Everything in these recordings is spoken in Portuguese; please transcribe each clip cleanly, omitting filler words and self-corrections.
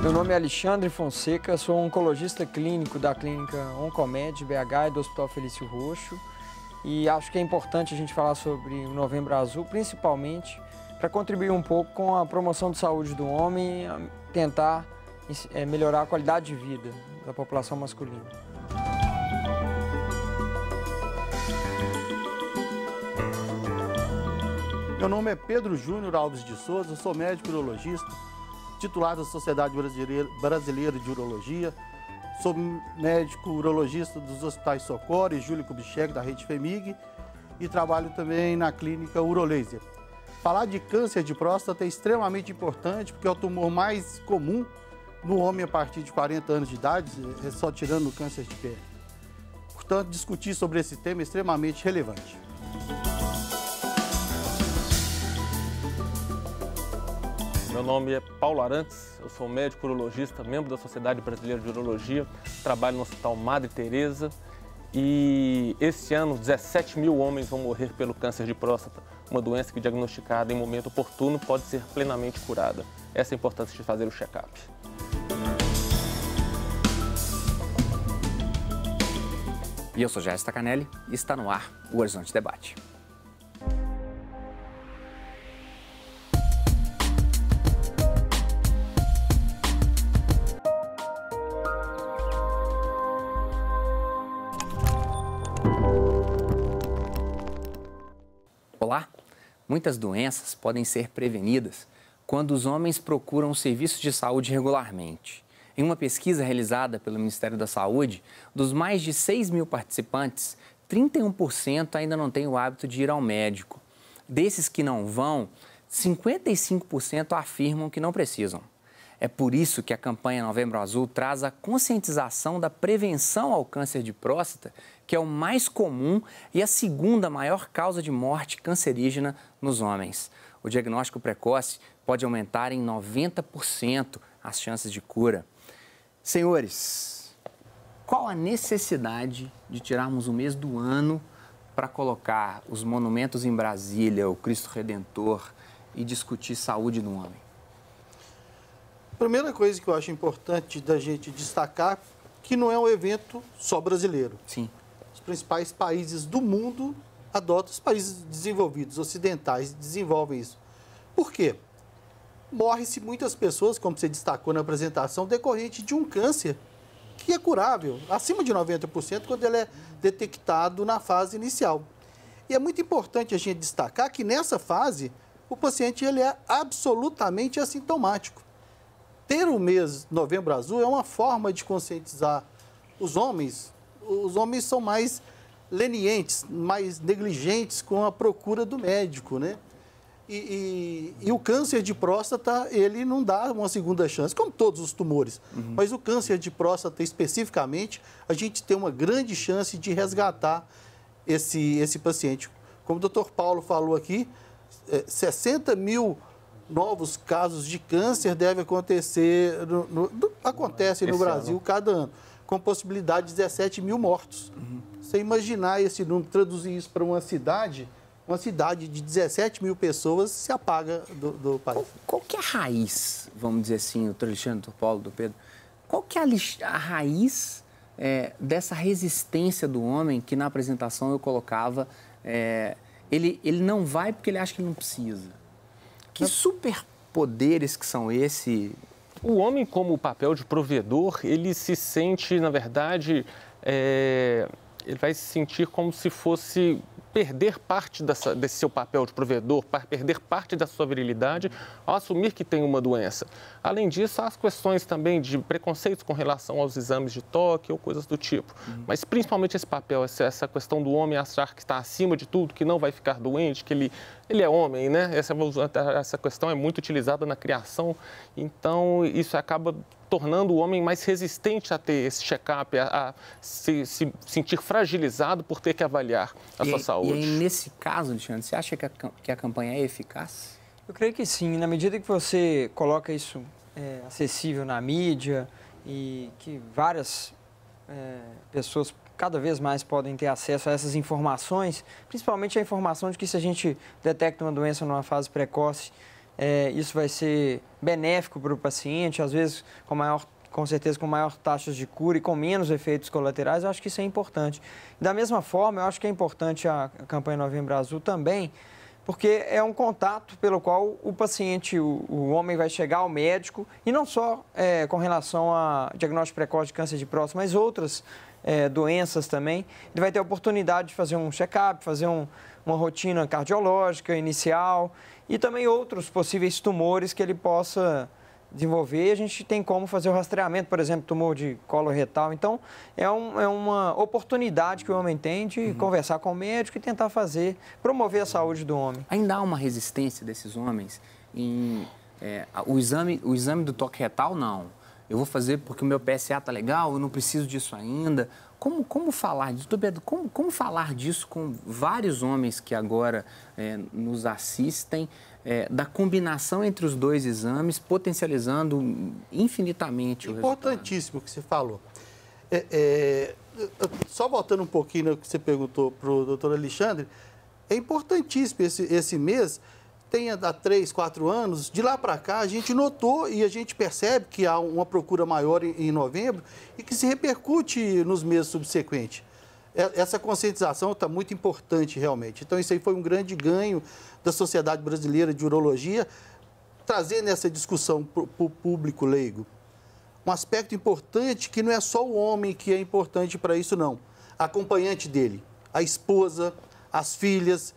Meu nome é Alexandre Fonseca, sou oncologista clínico da clínica Oncomed BH e do Hospital Felício Roxo. E acho que é importante a gente falar sobre o Novembro Azul, principalmente para contribuir um pouco com a promoção de saúde do homem e tentar melhorar a qualidade de vida da população masculina. Meu nome é Pedro Júnior Alves de Souza, sou médico urologista, titular da Sociedade Brasileira de Urologia, sou médico urologista dos hospitais Socorro e Júlio Kubitschek, da rede FEMIG, e trabalho também na clínica Urolaser. Falar de câncer de próstata é extremamente importante, porque é o tumor mais comum no homem a partir de 40 anos de idade, só tirando o câncer de pele. Portanto, discutir sobre esse tema é extremamente relevante. Meu nome é Paulo Arantes, eu sou médico urologista, membro da Sociedade Brasileira de Urologia, trabalho no Hospital Madre Teresa e esse ano 17 mil homens vão morrer pelo câncer de próstata, uma doença que diagnosticada em momento oportuno pode ser plenamente curada. Essa é a importância de fazer o check-up. E eu sou Gerson Tacanelli e está no ar o Horizonte Debate. Olá! Muitas doenças podem ser prevenidas quando os homens procuram serviços de saúde regularmente. Em uma pesquisa realizada pelo Ministério da Saúde, dos mais de 6 mil participantes, 31% ainda não têm o hábito de ir ao médico. Desses que não vão, 55% afirmam que não precisam. É por isso que a campanha Novembro Azul traz a conscientização da prevenção ao câncer de próstata, que é o mais comum e a segunda maior causa de morte cancerígena nos homens. O diagnóstico precoce pode aumentar em 90% as chances de cura. Senhores, qual a necessidade de tirarmos o mês do ano para colocar os monumentos em Brasília, o Cristo Redentor, e discutir saúde no homem? A primeira coisa que eu acho importante da gente destacar que não é um evento só brasileiro. Sim. Os principais países do mundo adotam, os países desenvolvidos, ocidentais, desenvolvem isso. Por quê? Morre-se muitas pessoas, como você destacou na apresentação, decorrente de um câncer que é curável, acima de 90%, quando ele é detectado na fase inicial. E é muito importante a gente destacar que nessa fase, o paciente ele é absolutamente assintomático. Ter o mês Novembro Azul é uma forma de conscientizar os homens. Os homens são mais lenientes, mais negligentes com a procura do médico, né? E o câncer de próstata, ele não dá uma segunda chance, como todos os tumores. Mas o câncer de próstata, especificamente, a gente tem uma grande chance de resgatar esse paciente. Como o Dr. Paulo falou aqui, 60 mil novos casos de câncer devem acontecer, acontece no Brasil cada ano, com possibilidade de 17 mil mortos. Você imaginar esse número, traduzir isso para uma cidade de 17 mil pessoas se apaga do país. Qual que é a raiz, vamos dizer assim, doutor Alexandre, doutor Paulo, doutor Pedro, qual que é a raiz dessa resistência do homem que na apresentação eu colocava, ele não vai porque ele acha que ele não precisa? Que superpoderes que são esse? O homem, como papel de provedor, ele se sente, na verdade, ele vai se sentir como se fosse perder parte desse seu papel de provedor, perder parte da sua virilidade ao assumir que tem uma doença. Além disso, há as questões também de preconceitos com relação aos exames de toque ou coisas do tipo. Mas principalmente esse papel, essa questão do homem achar que está acima de tudo, que não vai ficar doente, que ele é homem, né? Essa questão é muito utilizada na criação, então isso acaba tornando o homem mais resistente a ter esse check-up, a se sentir fragilizado por ter que avaliar a sua saúde. E aí, nesse caso, Alexandre, você acha que a campanha é eficaz? Eu creio que sim. Na medida que você coloca isso acessível na mídia e que várias pessoas cada vez mais podem ter acesso a essas informações, principalmente a informação de que se a gente detecta uma doença numa fase precoce, isso vai ser benéfico para o paciente, às vezes com certeza com maior taxas de cura e com menos efeitos colaterais. Eu acho que isso é importante. Da mesma forma, eu acho que é importante a campanha Novembro Azul também, porque é um contato pelo qual o paciente, o homem vai chegar ao médico, e não só com relação a diagnóstico precoce de câncer de próstata, mas outras doenças também. Ele vai ter a oportunidade de fazer um check-up, fazer uma rotina cardiológica inicial e também outros possíveis tumores que ele possa desenvolver. A gente tem como fazer o rastreamento, por exemplo, tumor de colo retal. Então, é uma oportunidade que o homem tem de conversar com o médico e tentar promover a saúde do homem. Ainda há uma resistência desses homens em o exame do toque retal, não. Eu vou fazer porque o meu PSA está legal, eu não preciso disso ainda. Como falar disso? Pedro, como falar disso com vários homens que agora nos assistem, da combinação entre os dois exames, potencializando infinitamente o resultado? Importantíssimo o que você falou. Só voltando um pouquinho no que você perguntou para o doutor Alexandre, é importantíssimo esse mês, tem há 3, 4 anos, de lá para cá a gente notou e a gente percebe que há uma procura maior em novembro e que se repercute nos meses subsequentes. Essa conscientização está muito importante realmente. Então isso aí foi um grande ganho da Sociedade Brasileira de Urologia, trazendo essa discussão para o público leigo. Um aspecto importante que não é só o homem que é importante para isso, não. A acompanhante dele, a esposa, as filhas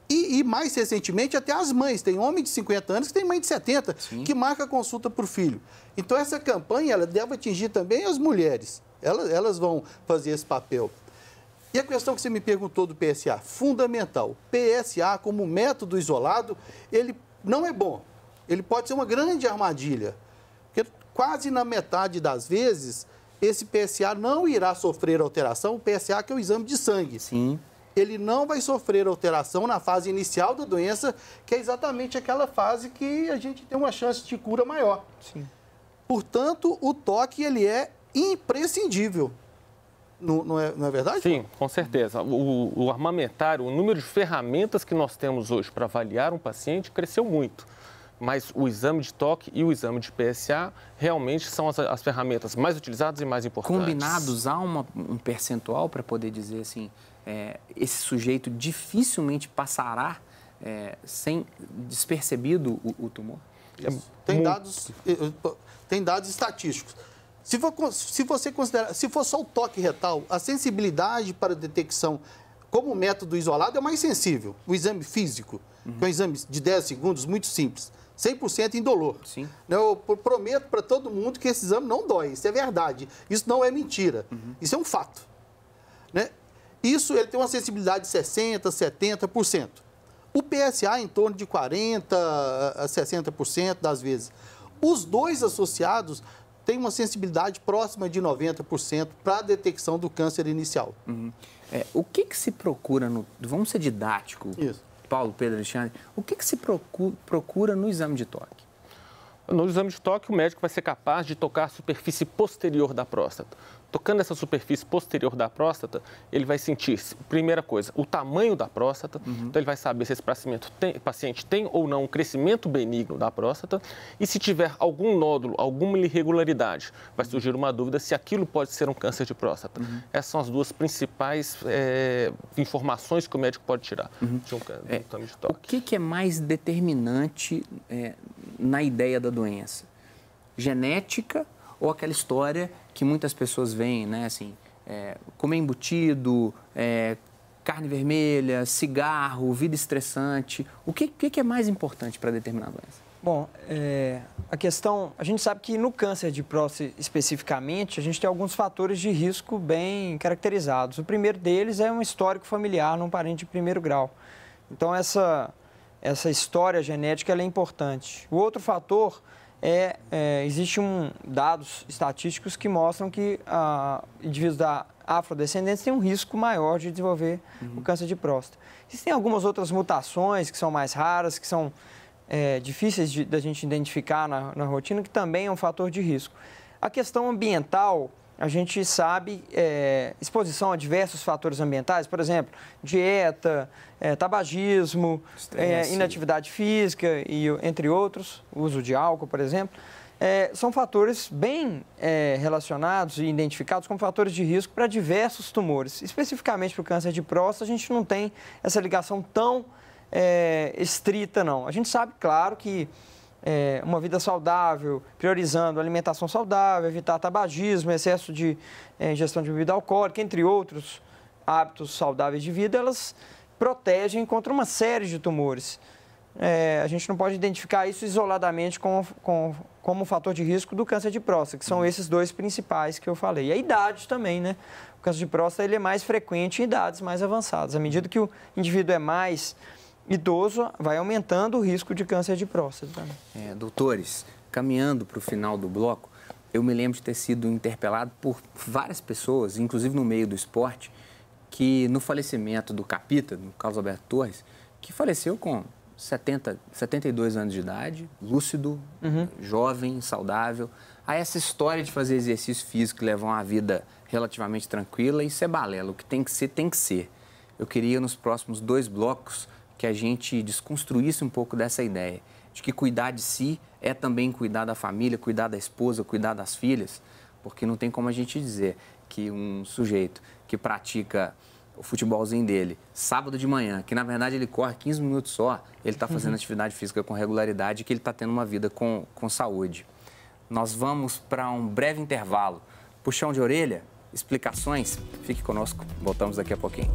e mais recentemente até as mães. Tem homem de 50 anos que tem mãe de 70, Sim. que marca consulta por filho. Então essa campanha ela deve atingir também as mulheres. Elas vão fazer esse papel. E a questão que você me perguntou do PSA, fundamental. PSA como método isolado, ele não é bom. Ele pode ser uma grande armadilha. Porque quase na metade das vezes, esse PSA não irá sofrer alteração. O PSA que é o exame de sangue. Sim. Ele não vai sofrer alteração na fase inicial da doença, que é exatamente aquela fase que a gente tem uma chance de cura maior. Sim. Portanto, o toque ele é imprescindível. Não é verdade? Sim, com certeza. O armamentário, o número de ferramentas que nós temos hoje para avaliar um paciente cresceu muito. Mas o exame de toque e o exame de PSA realmente são as ferramentas mais utilizadas e mais importantes. Combinados, há um percentual para poder dizer assim, esse sujeito dificilmente passará sem despercebido o tumor? Tem dados estatísticos. Se você considerar, se for só o toque retal, a sensibilidade para a detecção como método isolado é mais sensível. O exame físico, que é um exame de 10 segundos, muito simples, 100% indolor. Sim. Eu prometo para todo mundo que esse exame não dói, isso é verdade. Isso não é mentira, isso é um fato. Né? Isso ele tem uma sensibilidade de 60%, 70%. O PSA em torno de 40% a 60% das vezes. Os dois associados têm uma sensibilidade próxima de 90% para a detecção do câncer inicial. O que se procura Vamos ser didático, Isso. Paulo, Pedro, Alexandre. O que se procura no exame de toque? No exame de toque, o médico vai ser capaz de tocar a superfície posterior da próstata. Tocando essa superfície posterior da próstata, ele vai sentir, primeira coisa, o tamanho da próstata. Então, ele vai saber se esse paciente tem ou não um crescimento benigno da próstata. E se tiver algum nódulo, alguma irregularidade, vai surgir uma dúvida se aquilo pode ser um câncer de próstata. Essas são as duas principais informações que o médico pode tirar de um exame de toque. O que é mais determinante na ideia da doença? Genética ou aquela história que muitas pessoas veem, né, assim, comer embutido, carne vermelha, cigarro, vida estressante. O que é mais importante para determinar a doença? Bom, a gente sabe que no câncer de próstata especificamente, a gente tem alguns fatores de risco bem caracterizados. O primeiro deles é um histórico familiar num parente de primeiro grau. Então, essa história genética ela é importante. O outro fator existem dados estatísticos que mostram que indivíduos da afrodescendência têm um risco maior de desenvolver o câncer de próstata. Existem algumas outras mutações que são mais raras, que são difíceis da gente identificar na rotina, que também é um fator de risco. A questão ambiental a gente sabe exposição a diversos fatores ambientais, por exemplo, dieta, tabagismo, inatividade física, e, entre outros, uso de álcool, por exemplo, são fatores bem relacionados e identificados como fatores de risco para diversos tumores. Especificamente para o câncer de próstata, a gente não tem essa ligação tão estrita, não. A gente sabe, claro, que uma vida saudável, priorizando alimentação saudável, evitar tabagismo, excesso de ingestão de bebida alcoólica, entre outros hábitos saudáveis de vida, elas protegem contra uma série de tumores. A gente não pode identificar isso isoladamente como fator de risco do câncer de próstata, que são esses dois principais que eu falei. E a idade também, né? O câncer de próstata ele é mais frequente em idades mais avançadas. À medida que o indivíduo é mais idoso, vai aumentando o risco de câncer de próstata. Doutores, caminhando para o final do bloco, eu me lembro de ter sido interpelado por várias pessoas, inclusive no meio do esporte, que no falecimento do Capita, do Carlos Alberto Torres, que faleceu com 72 anos de idade, lúcido, jovem, saudável, a essa história de fazer exercício físico e levar uma vida relativamente tranquila, isso é balela. O que tem que ser, tem que ser. Eu queria, nos próximos 2 blocos, que a gente desconstruísse um pouco dessa ideia, de que cuidar de si é também cuidar da família, cuidar da esposa, cuidar das filhas, porque não tem como a gente dizer que um sujeito que pratica o futebolzinho dele, sábado de manhã, que na verdade ele corre 15 minutos só, ele está fazendo atividade física com regularidade e que ele está tendo uma vida com saúde. Nós vamos para um breve intervalo. Puxão de orelha, explicações, fique conosco, voltamos daqui a pouquinho.